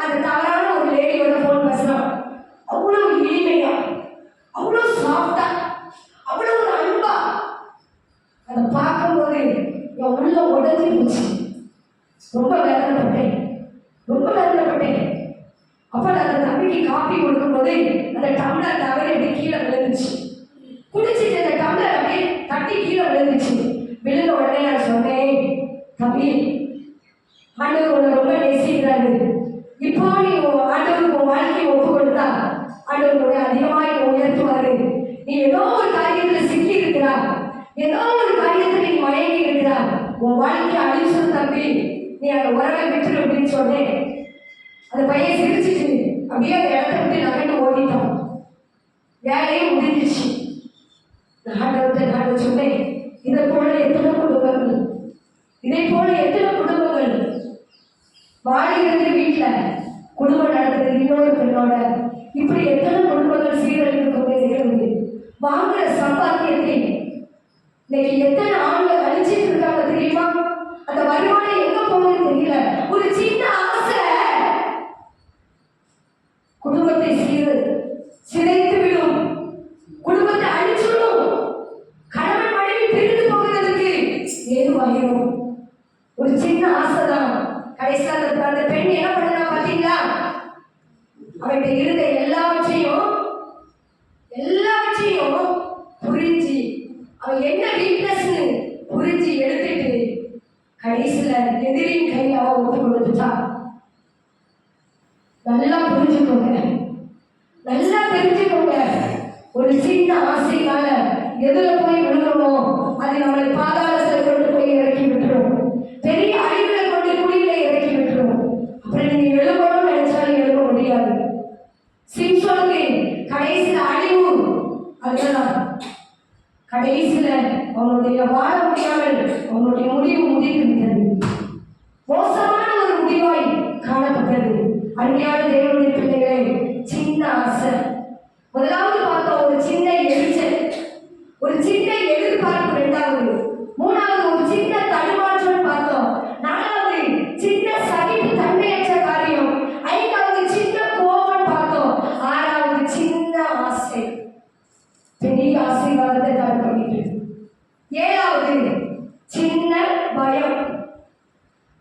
அந்த தவறான ஒரு லேடியோட போன் பேசுறான். அவ்வளவு இனிமையா, அவ்வளவு சாஃப்டா, அவ்வளவு ஒரு அன்பா அதை பார்க்கும்போது என் உள்ள உடஞ்சி போச்சு. ரொம்ப வேதனைப்பட்டேன், ரொம்ப வேதனைப்பட்டேன். அப்ப நான் அந்த தம்பிக்கு காப்பி கொடுக்கும்போது அந்த டம்ளர் தவறி அப்படியே கீழே விழுந்துச்சு. குடிச்சிட்டு அந்த டம்ளர் அப்படியே தட்டி கீழே விழுந்துச்சு. விழுந்த உடனே நான் சொன்னேன், தம்பி, ஆண்டவர் உன்னை ரொம்ப நேசிக்கிறாரு. இப்போ நீ ஆண்டவருக்கு உன் வாழ்க்கையை ஒப்பு கொடுத்தா ஆண்டவர் உன்னை அதிகமாக உயர்த்துவாரு. நீ ஏதோ ஒரு காரியத்தில் சிக்கி இருக்கிறா, ஏதோ ஒரு காரியத்தில் நீ மயங்கி இருக்கிறா, உன் வாழ்க்கையை அழிச்சு தம்பி, நீ அந்த உறவை விட்டுரு அப்படின்னு சொன்னேன். அந்த பையன் சிரிச்சிட்டு அப்படியே அந்த இடத்த விட்டு நகர்ந்து ஓடிட்டான். வேலையே முடிஞ்சிச்சு. நான் சொன்னேன், இதை போல எத்தனை குடும்பங்கள், இதை போல எத்தனை குடும்பங்கள் வாழிகிறது, வீட்டுல குடும்பம் நடத்துறது இன்னொரு பெண்ணோட, இப்படி எத்தனை குடும்பங்கள் சீரழிந்து கொண்டே இருக்கிறது. வாங்குற சம்பாத்தியத்தை இன்னைக்கு எத்தனை ஆண்கள் அழிச்சிட்டு இருக்காங்க தெரியுமா? அந்த வருமானம் எங்க போகுதுன்னு தெரியல. ஒரு சின்ன ஆசை குடும்பத்தை சிதைத்து விடும், குடும்பத்தை அழிச்சுடும், கணவன் மனைவி பிரிந்து போகிறதுக்கு ஏதுவாயிரும். ஒரு சின்ன ஆசைதான் கடைசியாக அந்த பெண் என்ன பண்ணா பாத்தீங்களா? அவன் இருந்த எல்லாவற்றையும் புரிஞ்சு, அவன் என்ன வீக்னஸ் புரிஞ்சு எடுத்துட்டு கடைசியில எதிரின் கையில் அவ ஒப்பு கொடுத்துட்டா. நல்லா புரிஞ்சுக்கோங்க, நல்லா தெரிஞ்சுக்கோங்க. ஒரு சின்ன ஆசைனால எதுல போய் விழுகிறோமோ அது நம்மளை பாதாளத்தை கொண்டு போய் இறக்கி விட்டுரும், பெரிய அழிவுகளை கொண்டு குழியில இறக்கி விட்டுரும். அப்புறம் நீங்க எழுபணும் நினைச்சாலும் எழுத முடியாது. சிம்சோனுக்கு கடைசியில அழிவு, அதுதான் கடைசியில அவனுடைய வாழ முடியாமல் அவனுடைய முடிவு முடிந்து விட்டது. மோசமான ஒரு முடிவாய் காணப்பட்டது. அன்பியான தேவனுடைய பிள்ளைகளே, சின்ன ஆசை. முதலாவது பார்த்தோம் ஒரு சின்ன எரிச்சல், ஒரு சின்ன எதிர்பார்ப்பு. இரண்டாவது, மூணாவது ஒரு சின்ன தடுமாற்றம் பார்த்தோம். நாலாவது சின்ன சகிப்பு தன்மையற்ற காரியம். ஐந்தாவது சின்ன கோபம் பார்த்தோம். ஆறாவது சின்ன ஆசை பெரிய ஆசீர்வாதத்தை தர பண்ணிட்டு. ஏழாவது சின்ன பயம்.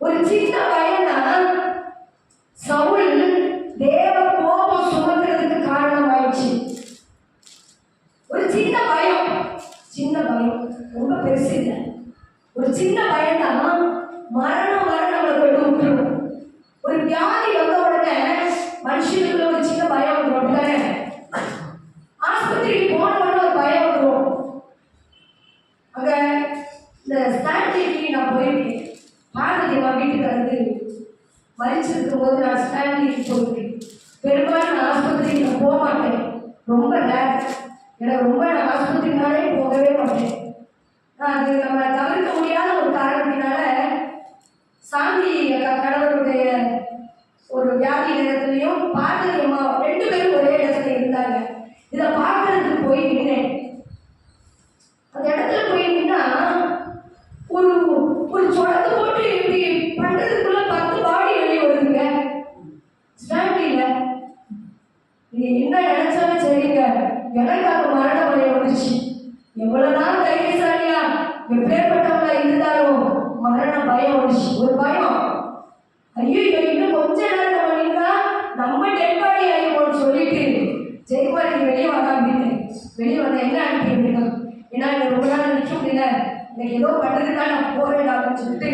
ஒரு சின்ன பயம் தான் சவுல் தேவ கோபம் சுமக்கிறதுக்கு காரணமாயிடுச்சு. ஒரு சின்ன பயம், ரொம்ப பெருசு இல்லை. ஒரு சின்ன பயம் தான் மரணம் நம்மளை கொண்டு விட்டுரும். ஒரு வியாதி வந்த உடனே மனுஷனுக்குள்ள ஒரு சின்ன பயம் வந்துடும், அப்படித்தானே? ஆஸ்பத்திரிக்கு போன உடனே ஒரு பயம் வந்துடும். அங்க இந்த ஸ்டான்லிக்கு நான் போயிருக்கேன். பார்வதிமா வீட்டுக்கு வந்து மறிச்சிருக்கும் போது நான் ஸ்டான்லிக்கு போயிருக்கேன். பெரும்பாலும் நான் ஆஸ்பத்திரிக்கு நான் போக மாட்டேன், ரொம்ப ரேர். எனக்கு ரொம்ப நான் ஆஸ்பத்திரினாலே போகவே மாட்டேன். அது நம்ம தவிர்க்க முடியாத ஒரு காரணத்தினால சாந்தி கணவருடைய ஒரு வியாதி நேரத்திலையும் பார்வதி அம்மா 2 பேரும் ஒரே இடத்துல இருந்தாங்க. இதை பார்க்கறதுக்கு போய் நின்னேன். அந்த இடத்துல போய் நின்னா ஒரு சொடக்கு போட்டு இப்படி பண்றதுக்குள்ள 10 பாடி வெளியே வருதுங்க ஸ்டாண்டில. நீ என்ன நினைச்சாலும் சரிங்க, எனக்கு அந்த மரண பயம் வந்துச்சு. எவ்வளவுதான் தைரியசாலியா எப்பேற்பட்டவங்களா இருந்தாலும் மரண பயம் வந்துச்சு. ஒரு பயம், ஐயோ இன்னும் கொஞ்ச நேரம் நம்ம நின்னா நம்ம டெட் பாடி ஆகிடுவோம்னு சொல்லிட்டு ஜெயக்குமாரிக்கு வெளியே வந்தா அப்படின்னு வெளியே வந்தா என்ன அனுப்பி அப்படின்னா, ஏன்னா எனக்கு ரொம்ப நாள் நிற்க முடியல, எனக்கு ஏதோ பண்ணுறதுக்காக நான் போறேன் அப்படின்னு சொல்லிட்டு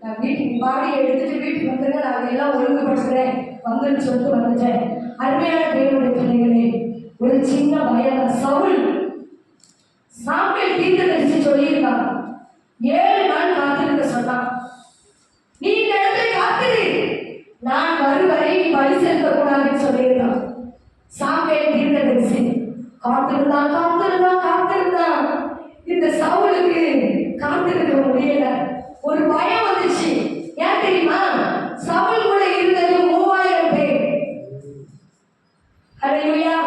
நான் வீட்டுக்கு பாடியை எடுத்துட்டு வீட்டுக்கு வந்துங்க, நான் எல்லாம் ஒழுங்குபடுத்துறேன் வந்துன்னு சொல்லிட்டு வந்துட்டேன். அருமையான தேவனுடைய பிள்ளைகளே, ஒரு சின்ன பயம். சவுல் சாமுவேல் தீர்க்கதரிசி சொல்லியிருக்கான், 7 நாள் காத்திருக்க சொன்னான். நீ இந்த இடத்துல காத்திரு, நான் வருவரை நீ பலி செலுத்தக்கூடாதுன்னு சொல்லியிருக்கான். சாமுவேல் தீர்க்கதரிசி காத்திருந்தான். இந்த சவுலுக்கு காத்திருக்க முடியல, ஒரு பயம் வந்துச்சு. ஏன் தெரியுமா? சவுல் கூட இருந்தது 3000 பேர். ஹல்லேலூயா.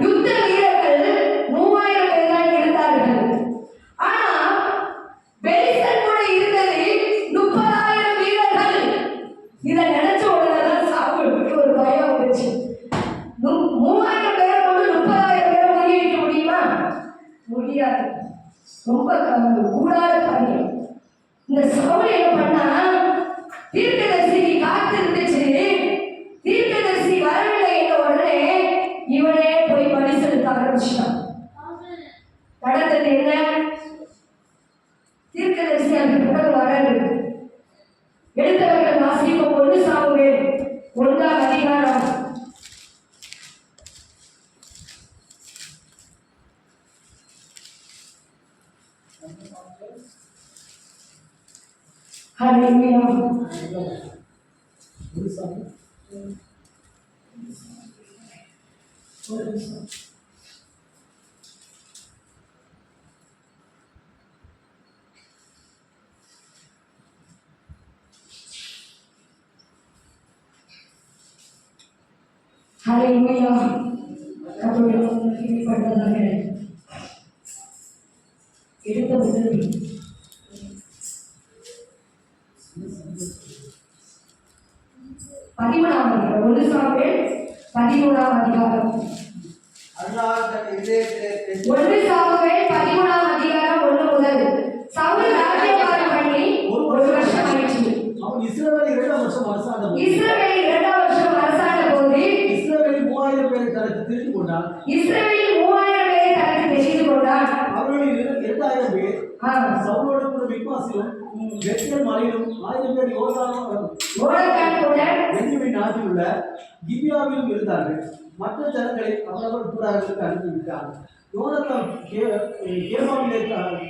யுத்த வீரர்கள் 3000 பேர் தான் இருந்தார்கள். ஆனா பெலிஸ்தர் கூட இருந்தது 30,000 வீரர்கள். இதை நினைச்ச உடனே சவுல் சவுல் என்ன பண்ணா, தீர்க்கதரிசிக்கு காத்து இருந்துச்சு. தீர்க்கதரிசி வரவில்லை என்ற உடனே இவனே போய் பலி செலுத்த ஆரம்பிச்சான். நடந்தது என்ன? தீர்க்கதரிசி அதுக்கு பிறகு வராது. எடுத்தவர்கள் வாசிக்கும் 1 சாமுவேல் 1ஆம் அதிகாரம். ஹல்லேலூயா. ஹல்லேலூயா. கர்த்தருடைய நாமத்துக்கு மகிமைப்பட்டதாக. எடுத்தவர்கள் 13ஆம் அதிகாரம். 1 சாமுவேல் 13ஆம் அதிகாரம். 1 சாமுவேல் 13ஆம் அதிகாரம் 1 முதல். சவுல் ராஜ்யபாரம் பண்ணி 1 வருஷம் ஆயிற்று. இஸ்ரவேலில் 2 வருஷம் அரசாண்ட போது இஸ்ரவேலில் 2ஆம் வருஷம் அரசாண்ட போது இஸ்ரவேலில் 3000 பேரை தனக்கு தெரிந்து கொண்டான். இஸ்ரவேலில் 3000 பேரை தனக்கு தெரிந்து கொண்டான். அவர்களில் 2000 பேர் சவுலோடு கூட மிக்மாசிலும் பெத்லெஹேம் மலையிலும் 1000 பேர் யோர்தான் கூட பென்யமீன் நாட்டில் உள்ள கிபியாவிலும் இருந்தார்கள். மற்ற ஜனங்களை அவரவர் கூடாரங்களுக்கு அனுப்பிவிட்டார். யோனத்தான் கேபாவிலே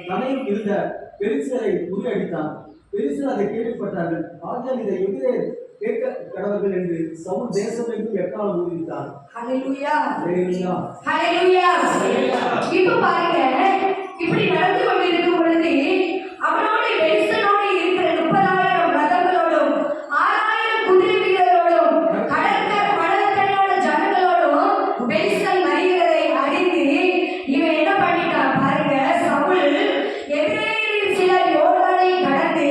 தனையில் இருந்த பெலிஸ்தரை முறியடித்தான். பெலிஸ்தர் அதை கேள்விப்பட்டார்கள். ஆகையால் இதை எதிரே கேட்க கடவர்கள் என்று சவுல் தேசமெங்கும் எக்காலம் ஊதித்தார். ஹல்லேலூயா. ஹல்லேலூயா. ஹல்லேலூயா. இப்போ பாருங்க, இப்படி நடந்து கொண்டிருக்கும் பொழுது அவனோட பெலிஸ்தனோடு இருக்கிற 30,000 ரதங்களோடும் 6,000 குதிரை வீரரோடும் கடற்கரையோட ஜனங்களோடும் பெலிஸ்தன் வருகிறதை அறிந்து இவன் என்ன பண்ணிட்டான் பாருங்க. சவுல் எபிரேயரில் சிலர் யோர்தானை கடந்து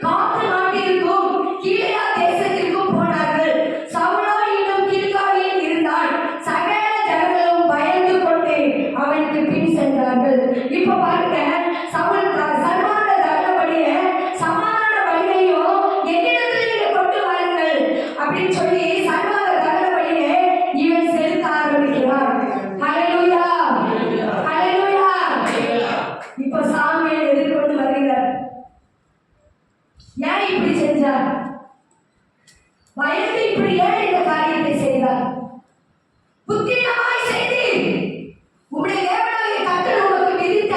காத்து நாட்டிற்கும் கீலேயா தேசத்திற்கும் போனார்கள். சவுலோ இன்னும் கில்காலில் இருந்தான். சகல ஜனங்களும் பயந்து கொண்டு அவனுக்கு பின் சென்றார்கள். இப்ப பாருங்க, சவுல் சர்வாங்க தகனபடியே சமாதான பலியையும் என்னிடத்தில் நீங்க கொண்டு வாருங்கள் அப்படின்னு சொல்லி சர்வாங்க தகனபடியே இவன் செலுத்த ஆரம்பிக்கிறான். ஹல்லேலூயா. ஹல்லேலூயா. இப்ப சாமுவேல் எதிர்கொண்டு வருகிறார். ஏன் இப்படி செஞ்சார்? பயந்து இப்படி ஏன் இந்த காரியத்தை செய்தார்? புத்திரமாய் செய்து உம்முடைய தேவனாகிய கர்த்தர் உமக்கு விதித்த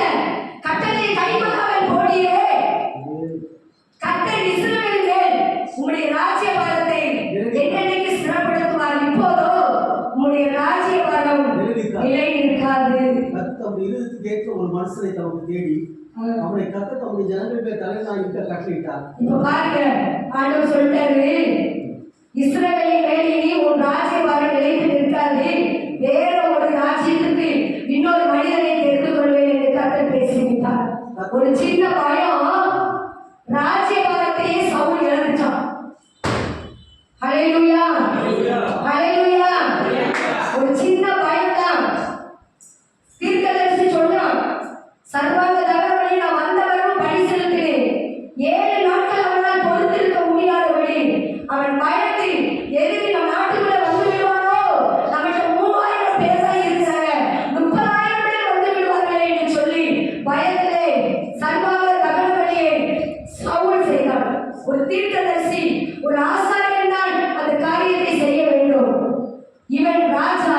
கட்டளை கைக்கொள்ளாமல் போனீரே. கர்த்தர் இஸ்ரவேலின் மேல் உம்முடைய ராஜ்யபாரத்தை என்னென்னைக்கு ஸ்திரப்படுத்துவார். இப்போதோ உம்முடைய ராஜ்யபாரம் நிலை நிற்காது. கர்த்தர் இருதயத்துக்கு ஏற்ற ஒரு மனுஷனை தமக்கு தேடி அவனை கர்த்தர் தம்முடைய ஜனங்கள் பேர் தலைவனாக கட்டளையிட்டார். இப்ப பாருங்க, ஆண்டவர் சொல்லிட்டாரு, இஸ்ரவேலின் மேல் இனி உன் ராஜ்யபாரம் நிலைத்து நிற்காது. வேற ஒரு ராஜ்யத்துக்கு இன்னொரு மனிதனை தெரிந்து கொள்வேன் என்று கர்த்தர் பேசிவிட்டார். ஒரு சின்ன பயம் ராஜ்யபாரத்தையே சவுல் இழந்துட்டான். ஹல்லேலூயா. ஹல்லேலூயா. ஒரு சின்ன பயம் தான். தீர்க்கதரிசி சொன்னான், சர்வாங்க தகவலை நான் வந்தவரும் பலி செலுத்தினேன். 7 நாட்கள் அவனால் பொறுத்திருக்க முடியாதபடி அவன் பயந்து எதிரி நம் நாட்டுக்குள்ள வந்து விடுவாரோ, நம்மகிட்ட 3000 பேர் தான் இருக்கிறாங்க, 30,000 பேர் வந்து விடுவார்களே என்று சொல்லி பயத்திலே சர்வாங்க தகவலையே சவுல் செய்தான். ஒரு தீர்க்கதரிசி, ஒரு ஆசாரியன் தான் அந்த காரியத்தை செய்ய வேண்டும். இவன் ராஜா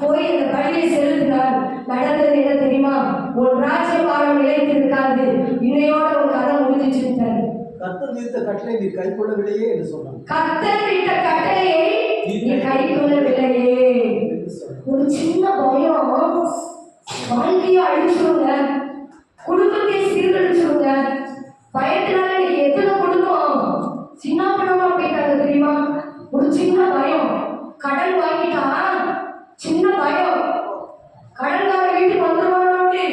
போய் அந்த பலியை செலுத்தினார். நடந்தது என்ன தெரியுமா? உன் ராஜ்யபாரம் நிலைத்திருக்காது, இன்னையோட உன் கதை முடிஞ்சிருந்தாரு. கர்த்தர் விதித்த கட்டளை நீ கைக்கொள்ளவில்லையே என்று சொன்னான். கர்த்தர் விட்ட கட்டளையை நீ கைக்கொள்ளவில்லையே. ஒரு சின்ன பயம் வாழ்க்கையை அழிச்சிருங்க, குடும்பத்தை சீர்கழிச்சிருங்க. பயத்தினால நீங்க எத்தனை குடும்பம் சின்ன பணமா போயிட்டாங்க தெரியுமா? ஒரு சின்ன பயம், கடன் வாங்கிட்டா சின்ன பயம், கடன்கார வீட்டுக்கு வந்துருவானு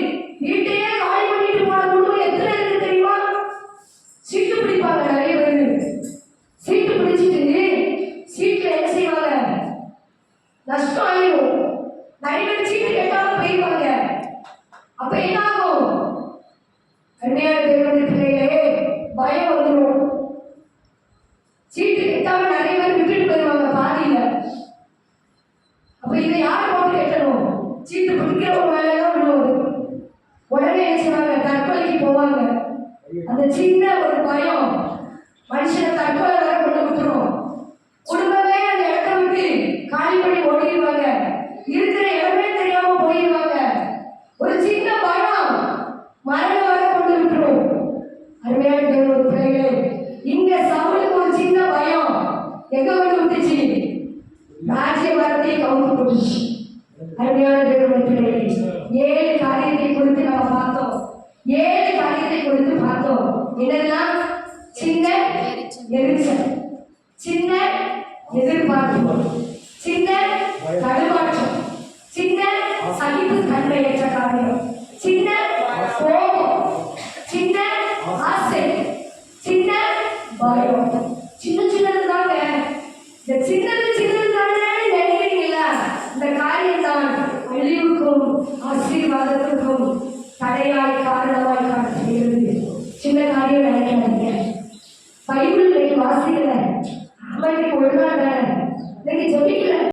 வீட்டையே காலி பண்ணிட்டு போன குடும்பம் எத்தனை இருக்கு தெரியுமா? சீட்டு பிடிப்பாங்க நிறைய பேர். சீட்டு பிடிச்சிட்டு சீட்ல என்ன செய்வாங்க? நஷ்டம் ஆயிடும். நிறைய பேர் சீட்டு கேட்டாலும் போயிடுவாங்க. அப்ப என்ன ஆகும்? கண்மையான தேவனுடைய பிள்ளைகளே, போச்சு. அருமையான தேவனுடைய 7 காரியத்தை குறித்து நம்ம பார்த்தோம். 7 காரியத்தை குறித்து பார்த்தோம். என்னெல்லாம்? சின்ன எரிச்சல், சின்ன எதிர்பார்ப்பு, சின்ன தடுமாற்றம், சின்ன சகிப்பு தன்மையற்ற காரியம், சின்ன கோபம், சின்ன ஆசை, சின்ன பயம். சின்ன சின்னது தாங்க. இந்த சின்னது சின்னது தானே நினைக்கிறீங்களா? இந்த காரியம் தான் அழிவுக்கும் ஆசீர்வாதத்துக்கும் தடையாய் காரணமாய் காணப்படுகிறது. சின்ன காரியம் நினைக்காதீங்க. பைபிள் இன்னைக்கு வாசிக்கல, இன்னைக்கு ஒரு நாள் தானே